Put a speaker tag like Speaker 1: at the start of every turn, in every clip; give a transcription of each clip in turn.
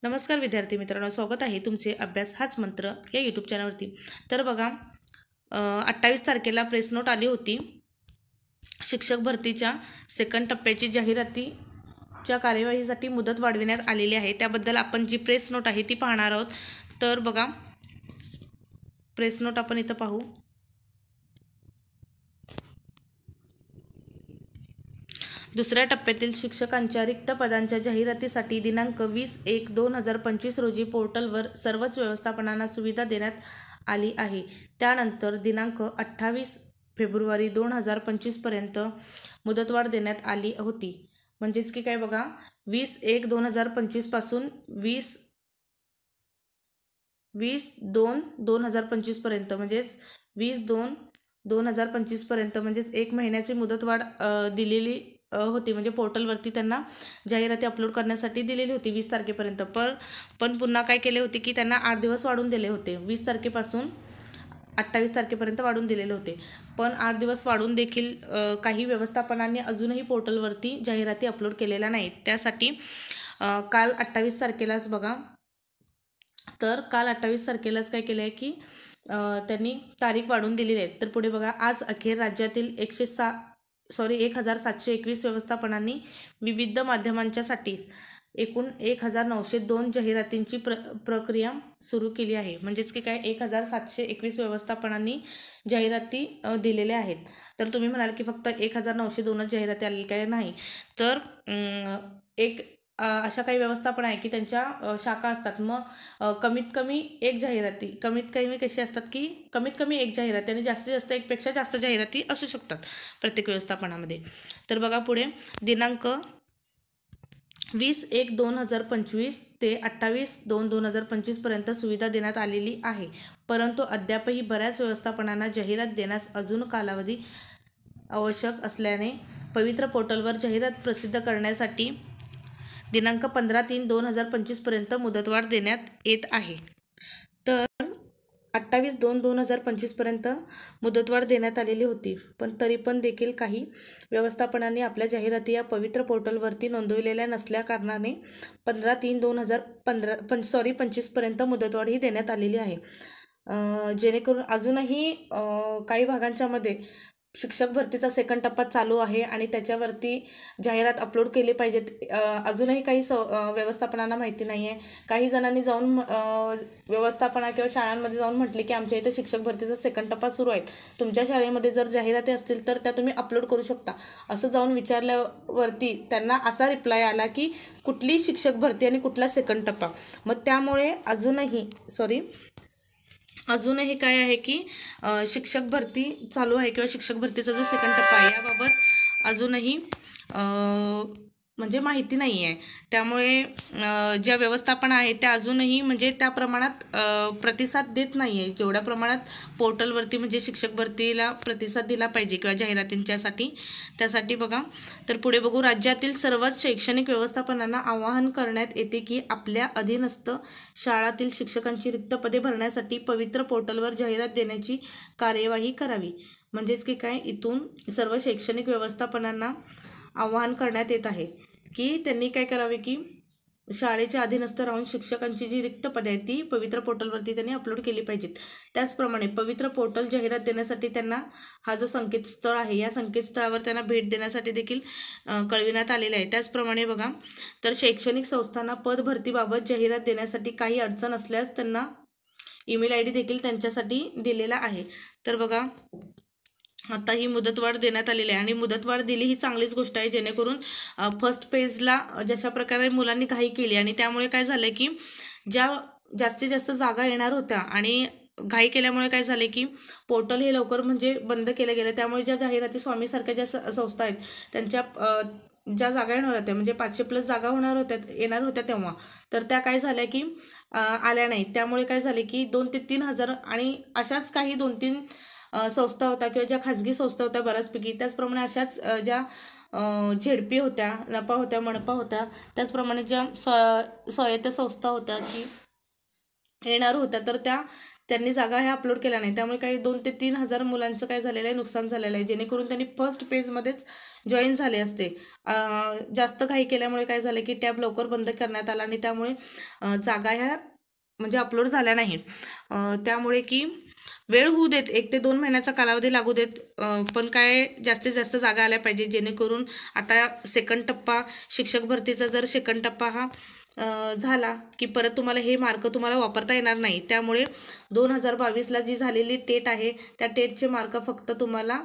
Speaker 1: नमस्कार विद्यार्थी मित्रांनो, स्वागत आहे तुमचे अभ्यास हाच मंत्र या यूट्यूब चॅनलवरती। तर बघा 28 तारखेला प्रेस नोट आली होती शिक्षक भरतीच्या सेकंड टप्प्याची जाहिरातीच्या कार्यवाहीसाठी मुदत वाढविण्यात आलेली आहे। त्याबद्दल आपण जी प्रेस नोट आहे ती पाहणार आहोत। तर बघा प्रेस नोट आपण इथं पाहू। दुसऱ्या टप्प्यातील शिक्षकांच्या रिक्त पदांच्या जाहिरातीसाठी दिनांक 20/1/2025 रोजी पोर्टलवर सर्वच व्यवस्थापनांना सुविधा देण्यात आली आहे। त्यानंतर दिनांक 28 फेब्रुवारी 2025 पर्यंत मुदतवाढ देण्यात आली होती। म्हणजेच की काय बघा 20/1/2025 पासून 20/2/2025 पर्यंत म्हणजेच 20/2/2025 पर्यंत म्हणजेच 1 महिन्याची मुदतवाढ दिलेली होती। म्हणजे पोर्टलवरती त्यांना जाहिराती अपलोड करण्यासाठी दिलेली होती 20 तारखेपर्यंत। पण पुन्हा काय केले होते की त्यांना 8 दिवस वाढून दिले होते। 20 तारखेपासून 28 तारखेपर्यंत वाढून दिलेले होते। पण 8 दिवस वाढून देखील काही व्यवस्थापनांनी अजूनही पोर्टलवरती जाहिराती अपलोड केलेल्या नाहीत। त्यासाठी काल 28 तारखेलाच बघा, तर काल 28 तारखेलाच काय केलं आहे की त्यांनी तारीख वाढवून दिलेली आहे। तर पुढे बघा, आज अखेर राज्यातील 1721 व्यवस्थापनांनी विविध माध्यमांच्यासाठी एकूण 1902 जाहिरातींची प्रक्रिया सुरू केली आहे। म्हणजेच की काय 1721 व्यवस्थापनांनी जाहिराती दिलेल्या आहेत। तर तुम्ही म्हणाल की फक्त 1902 जाहिराती आलेल्या काय? नाही, तर अशा काही व्यवस्थापन आहे की त्यांच्या शाखा असतात। मग कमीत कमी एक जाहिराती, कमीत कमी कशी असतात की कमीत कमी एक जाहिराती आणि जास्तीत जास्त एकपेक्षा जास्त जाहिराती असू शकतात प्रत्येक व्यवस्थापनामध्ये। तर बघा पुढे दिनांक 20/1/2025 ते 28/2/2025 पर्यंत सुविधा देण्यात आलेली आहे। परंतु अद्यापही बऱ्याच व्यवस्थापनांना जाहिरात देण्यास अजून कालावधी आवश्यक असल्याने पवित्र पोर्टलवर जाहिरात प्रसिद्ध करण्यासाठी दिनांक 15/3/2025 पर्यंत मुदतवाढ देण्यात येत आहे। तर 28/2/2025 पर्यंत मुदतवाढ देण्यात आलेली होती। पण तरी पण देखील काही व्यवस्थापनांनी आपल्या जाहिराती या पवित्र पोर्टलवरती नोंदवलेल्या नसल्या कारणाने 15/3/2025 पर्यंत मुदतवाढ ही देण्यात आलेली आहे। जेणेकरून अजूनही काही भागांच्या मध्ये शिक्षक भरतीचा सेकंड टप्पा चालू आहे आणि त्याच्यावरती जाहिरात अपलोड केली पाहिजेत। अजूनही काही व्यवस्थापनांना माहिती नाही आहे। काही जणांनी जाऊन व्यवस्थापना किंवा शाळांमध्ये जाऊन म्हटले की आमच्या इथे शिक्षक भरतीचा सेकंड टप्पा सुरू आहे, तुमच्या शाळेमध्ये जर जाहिराती असतील तर त्या तुम्ही अपलोड करू शकता, असं जाऊन विचारल्यावरती त्यांना असा रिप्लाय आला की कुठली शिक्षक भरती आणि कुठला सेकंड टप्पा। मग त्यामुळे अजूनही काय आहे की शिक्षक भरती चालू आहे किंवा शिक्षक भरतीचा जो सेकंड टप्पा आहे याबाबत अजूनही म्हणजे माहिती नाही आहे। त्यामुळे ज्या व्यवस्थापना आहेत त्या अजूनही म्हणजे त्या प्रमाणात प्रतिसाद देत नाही आहे जेवढ्या प्रमाणात पोर्टलवरती म्हणजे शिक्षक भरतीला प्रतिसाद दिला पाहिजे किंवा जाहिरातींच्यासाठी। त्यासाठी बघा, तर पुढे बघू, राज्यातील सर्वच शैक्षणिक व्यवस्थापनांना आवाहन करण्यात येते की आपल्या अधीनस्थ शाळातील शिक्षकांची रिक्त पदे भरण्यासाठी पवित्र पोर्टलवर जाहिरात देण्याची कार्यवाही करावी। म्हणजेच की काय, इथून सर्व शैक्षणिक व्यवस्थापनांना आवाहन करण्यात येत आहे की त्यांनी काय करावे की शाळेच्या अधीनस्थ राहून शिक्षकांची जी रिक्त पदे आहेत ती पवित्र पोर्टलवरती त्यांनी अपलोड केली पाहिजेत। त्याचप्रमाणे पवित्र पोर्टल जाहिरात देण्यासाठी त्यांना हा जो संकेतस्थळ आहे या संकेतस्थळावर त्यांना भेट देण्यासाठी देखील कळविण्यात आलेले आहे। त्याचप्रमाणे बघा, तर शैक्षणिक संस्थांना पद भरतीबाबत जाहिरात देण्यासाठी काही अडचण असल्यास त्यांना ईमेल ID देखील त्यांच्यासाठी दिलेला आहे। तर बघा, आता ही मुदतवाढ देण्यात आलेली आहे आणि मुदतवाढ दिली ही चांगलीच गोष्ट आहे, जेणेकरून फर्स्ट फेजला जशा प्रकारे मुलांनी घाई केली आणि त्यामुळे काय झालं की ज्या जास्तीत जास्त जागा येणार होत्या आणि घाई केल्यामुळे काय झाले की पोर्टल हे लवकर म्हणजे बंद केलं गेलं। त्यामुळे ज्या जाहिराती स्वामीसारख्या ज्या संस्था आहेत त्यांच्या ज्या जागा येणार होत्या म्हणजे 500+ जागा येणार होत्या तेव्हा, तर त्या काय झाल्या की आल्या नाहीत। त्यामुळे काय झाले की 2 ते 3 हजार आणि अशाच काही 2-3 संस्था होत्या किंवा ज्या खाजगी संस्था होत्या बऱ्याचपैकी, त्याचप्रमाणे अशाच ज्या झेडपी होत्या, नपा होत्या, मनपा होत्या, त्याचप्रमाणे ज्या स्वायत्त संस्था होत्या की येणार होत्या, तर त्या त्यांनी जागा ह्या अपलोड केल्या नाही, त्यामुळे काही 2 ते 3 हजार मुलांचं काय झालेलं आहे, नुकसान झालेलं आहे, जेणेकरून त्यांनी फर्स्ट पेजमध्येच जॉईन झाले असते. जास्त घाई केल्यामुळे काय झालं की टॅब लवकर बंद करण्यात आला आणि त्यामुळे जागा ह्या म्हणजे अपलोड झाल्या नाहीत. त्यामुळे की वेळ होऊ देत, 1 ते 2 महिन्याचा कालावधी लागू देत, पण काय जास्तीत जास्त जागा आल्या पाहिजे, जेणेकरून आता सेकंड टप्पा शिक्षक भरतीचा जर सेकंड टप्पा हा झाला की परत तुम्हाला हे मार्क तुम्हाला वापरता येणार नाही. त्यामुळे 2022ला जी झालेली टेट आहे त्या टेटचे मार्क फक्त तुम्हाला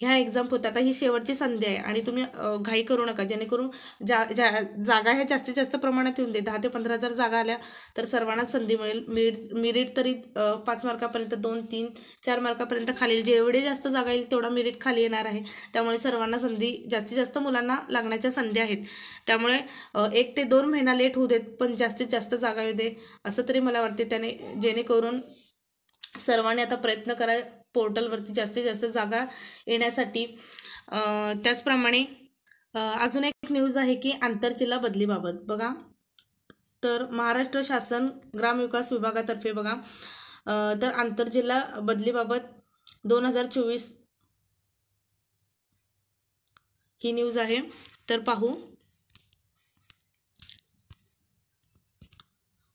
Speaker 1: ह्या एक्झाम होतात. आता ही शेवटची संधी आहे आणि तुम्ही घाई करू नका, जेणेकरून जागा ह्या जास्तीत जास्त प्रमाणात येऊन दे. 10 ते 15 जर जागा आल्या तर सर्वांनाच संधी मिळेल. मेरिट तरी 5 मार्कापर्यंत 2, 3, 4 मार्कापर्यंत खाली येईल. जेवढे जास्त जागा येईल तेवढा मेरिट खाली येणार आहे. त्यामुळे सर्वांना संधी, जास्तीत जास्त मुलांना लागण्याच्या संधी आहेत. त्यामुळे 1 ते 2 महिना लेट होऊ देत, पण जास्तीत जास्त जागा येऊ दे असं तरी मला वाटते. जेणेकरून सर्वांनी आता प्रयत्न करा पोर्टलवरती जास्तीत जास्त जागा येण्यासाठी. त्याचप्रमाणे अजून एक न्यूज आहे की आंतरजिल्हा बदलीबाबत बघा. तर महाराष्ट्र शासन ग्रामविकास विभागातर्फे बघा, तर आंतरजिल्हा बदलीबाबत 2024 ही न्यूज आहे. तर पाहू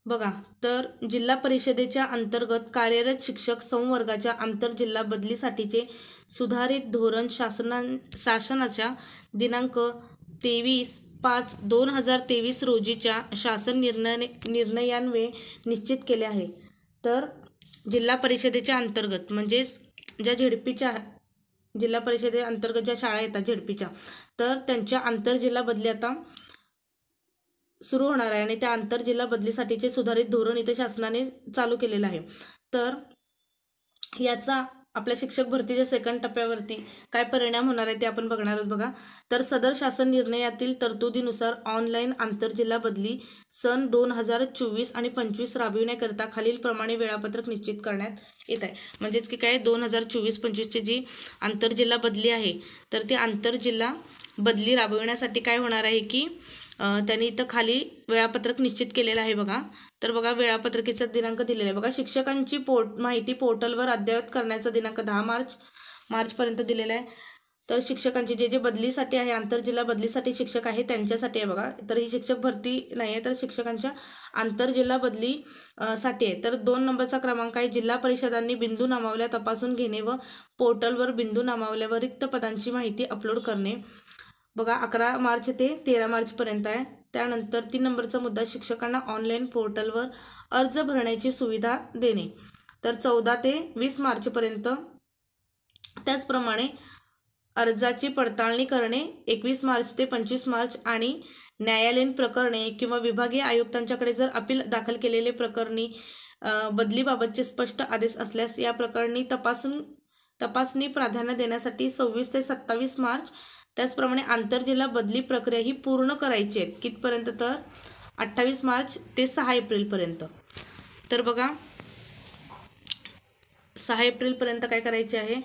Speaker 1: बघा. तर जिल्हा परिषदेच्या अंतर्गत कार्यरत शिक्षक संवर्गाच्या आंतरजिल्हा बदलीसाठीचे सुधारित धोरण शासनाच्या दिनांक 23/5/2023 रोजीच्या शासन निर्णयान्वये निश्चित केले आहे. तर जिल्हा परिषदेच्या अंतर्गत म्हणजेच ज्या झेडपीच्या जिल्हा परिषदे अंतर्गत ज्या शाळा येतात झेडपीच्या, तर त्यांच्या आंतरजिल्हा बदली आता सुरू होणार आहे आणि त्या आंतरजिल्हा बदलीसाठीचे सुधारित धोरण इथे शासनाने चालू केलेलं आहे. तर याचा आपल्या शिक्षक भरतीच्या सेकंड टप्प्यावरती काय परिणाम होणार आहे ते आपण बघणार आहोत बघा. तर सदर शासन निर्णयातील तरतुदीनुसार ऑनलाईन आंतरजिल्हा बदली सन 2024 आणि 25 राबविण्याकरिता खालील प्रमाणे वेळापत्रक निश्चित करण्यात येत आहे. म्हणजेच की काय 2024-25ची जी आंतरजिल्हा बदली आहे, तर ती आंतरजिल्हा बदली राबविण्यासाठी काय होणार आहे की त्यांनी इथं खाली वेळापत्रक निश्चित केलेलं आहे बघा. तर बघा वेळापत्रकीचा दिनांक दिलेला आहे बघा. शिक्षकांची माहिती पोर्टलवर अद्ययावत करण्याचा दिनांक 10 मार्चपर्यंत दिलेला आहे. तर शिक्षकांची जे बदलीसाठी आहे, आंतरजिल्हा बदलीसाठी शिक्षक आहे त्यांच्यासाठी आहे बघा. तर ही शिक्षक भरती नाही आहे, तर शिक्षकांच्या आंतरजिल्हा बदली साठी आहे. तर 2 नंबरचा क्रमांक आहे जिल्हा परिषदांनी बिंदू नामावल्या तपासून घेणे व पोर्टलवर बिंदू नामावल्यावर रिक्त पदांची माहिती अपलोड करणे बघा. 11 मार्च ते 13 मार्चपर्यंत आहे. त्यानंतर 3 नंबरचा मुद्दा शिक्षकांना ऑनलाईन पोर्टलवर अर्ज भरण्याची सुविधा देणे, तर 14 ते 20 मार्चपर्यंत. त्याचप्रमाणे अर्जाची पडताळणी करणे 21 मार्च ते 25 मार्च आणि न्यायालयीन प्रकरणे किंवा विभागीय आयुक्तांच्याकडे जर अपील दाखल केलेले प्रकरणी बदलीबाबतचे स्पष्ट आदेश असल्यास या प्रकरणी तपासणी प्राधान्य देण्यासाठी 26 ते 27 मार्च. त्याचप्रमाणे आंतरजिल्हा बदली प्रक्रिया ही पूर्ण करायची आहे कितपर्यंत, तर 28 मार्च ते 6 एप्रिलपर्यंत. तर बघा 6 एप्रिलपर्यंत काय करायचे आहे,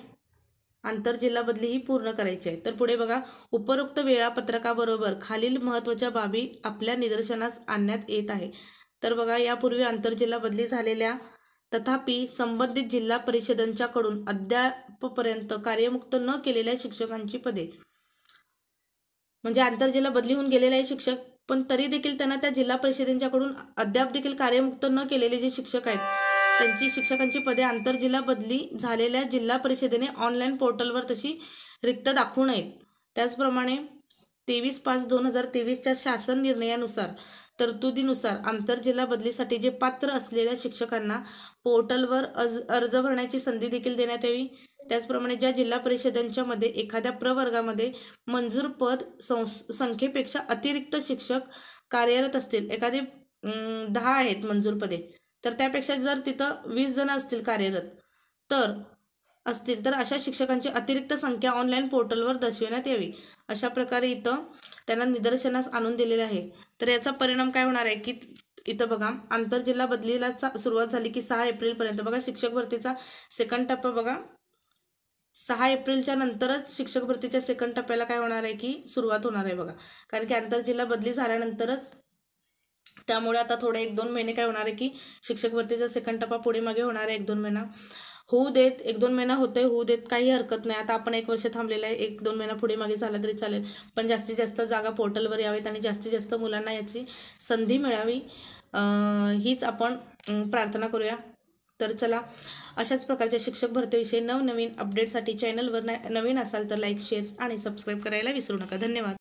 Speaker 1: आंतरजिल्हा बदली ही पूर्ण करायची आहे. तर पुढे बघा, उपरोक्त वेळापत्रकाबरोबर खालील महत्त्वाच्या बाबी आपल्या निदर्शनास आणण्यात येत आहे. तर बघा यापूर्वी आंतरजिल्हा बदली झालेल्या तथापि संबंधित जिल्हा परिषदांच्याकडून अद्यापपर्यंत कार्यमुक्त न केलेल्या शिक्षकांची पदे, म्हणजे आंतरजिल्हा बदली होऊन गेलेले आहे शिक्षक, पण तरी देखील त्यांना त्या जिल्हा परिषदेच्याकडून अद्याप देखील कार्यमुक्त न केलेले जे शिक्षक आहेत त्यांची शिक्षकांची पदे आंतरजिल्हा बदली झालेल्या जिल्हा परिषदेने ऑनलाईन पोर्टलवर तशी रिक्त दाखवू नयेत. त्याचप्रमाणे 23/5/2023च्या शासन निर्णयानुसार तरतुदीनुसार आंतरजिल्हा बदलीसाठी जे पात्र असलेल्या शिक्षकांना पोर्टलवर अर्ज भरण्याची संधी देखील देण्यात यावी. त्याचप्रमाणे ज्या जिल्हा परिषदांच्या मध्ये एखाद्या प्रवर्गामध्ये मंजूर पद संख्येपेक्षा अतिरिक्त शिक्षक कार्यरत असतील, एखादी 10 आहेत मंजूर पदे, तर त्यापेक्षा जर तिथं 20 जण असतील कार्यरत तर अशा शिक्षकांची अतिरिक्त संख्या ऑनलाईन पोर्टलवर दर्शविण्यात यावी. अशा प्रकारे इथं त्यांना निदर्शनास आणून दिलेले आहे. तर याचा परिणाम काय होणार आहे की इथं बघा आंतरजिल्हा बदलीला सुरुवात झाली की 6 एप्रिलपर्यंत बघा शिक्षक भरतीचा सेकंड टप्पा बघा 6 एप्रिलच्या नंतरच शिक्षक भरतीच्या सेकंड टप्प्याला काय होणार आहे की सुरुवात होणार आहे बघा. कारण की आंतरजिल्हा बदली झाल्यानंतरच त्यामुळे आता थोडे 1-2 महिने काय होणार आहे की शिक्षक भरतीचा सेकंड टप्पा पुढे मागे होणार आहे 1-2 महिना होऊ देत. 1-2 महिना होतंय, होऊ देत, काही हरकत नाही. आता आपण 1 वर्ष थांबलेलं आहे, 1-2 महिना पुढे मागे झाला तरी चालेल, पण जास्तीत जास्त जागा पोर्टलवर यावेत आणि जास्तीत जास्त मुलांना याची संधी मिळावी, हीच आपण प्रार्थना करूया. तर चला, अशाच प्रकारच्या शिक्षक भरतीविषयी नवनवीन अपडेटसाठी चॅनलवर नवीन असाल तर लाईक, शेअर्स आणि सबस्क्राईब करायला विसरू नका. धन्यवाद.